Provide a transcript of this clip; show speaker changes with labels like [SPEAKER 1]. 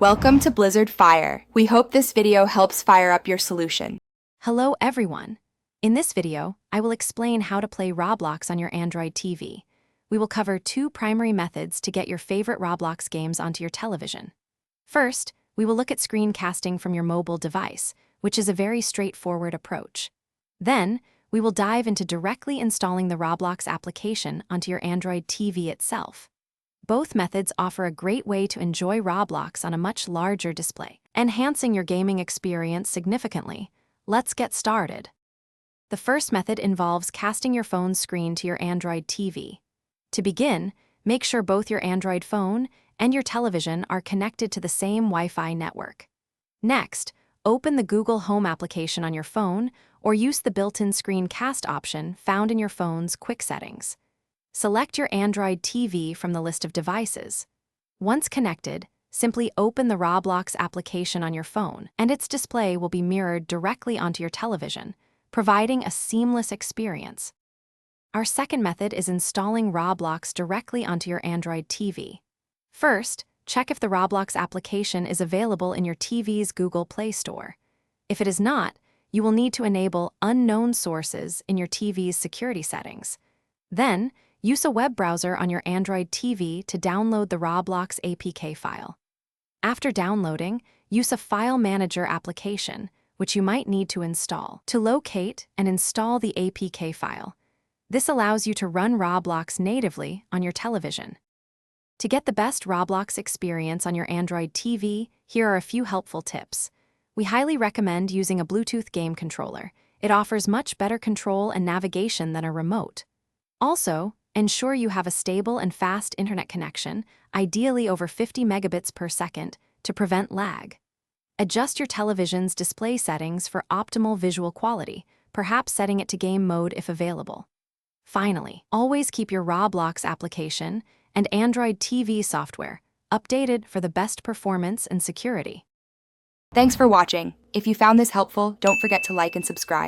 [SPEAKER 1] Welcome to Blizzard Fire. We hope this video helps fire up your solution.
[SPEAKER 2] Hello everyone! In this video, I will explain how to play Roblox on your Android TV. We will cover two primary methods to get your favorite Roblox games onto your television. First, we will look at screencasting from your mobile device, which is a very straightforward approach. Then, we will dive into directly installing the Roblox application onto your Android TV itself. Both methods offer a great way to enjoy Roblox on a much larger display, enhancing your gaming experience significantly. Let's get started. The first method involves casting your phone's screen to your Android TV. To begin, make sure both your Android phone and your television are connected to the same Wi-Fi network. Next, open the Google Home application on your phone or use the built-in screencast option found in your phone's quick settings. Select your Android TV from the list of devices. Once connected, simply open the Roblox application on your phone, and its display will be mirrored directly onto your television, providing a seamless experience. Our second method is installing Roblox directly onto your Android TV. First, check if the Roblox application is available in your TV's Google Play Store. If it is not, you will need to enable unknown sources in your TV's security settings. Then, use a web browser on your Android TV to download the Roblox APK file. After downloading, use a file manager application, which you might need to install, to locate and install the APK file. This allows you to run Roblox natively on your television. To get the best Roblox experience on your Android TV, here are a few helpful tips. We highly recommend using a Bluetooth game controller. It offers much better control and navigation than a remote. Also, ensure you have a stable and fast internet connection, ideally over 50 megabits per second, to prevent lag. Adjust your television's display settings for optimal visual quality, perhaps setting it to game mode if available. Finally, always keep your Roblox application and Android TV software updated for the best performance and security.
[SPEAKER 1] Thanks for watching. If you found this helpful, don't forget to like and subscribe.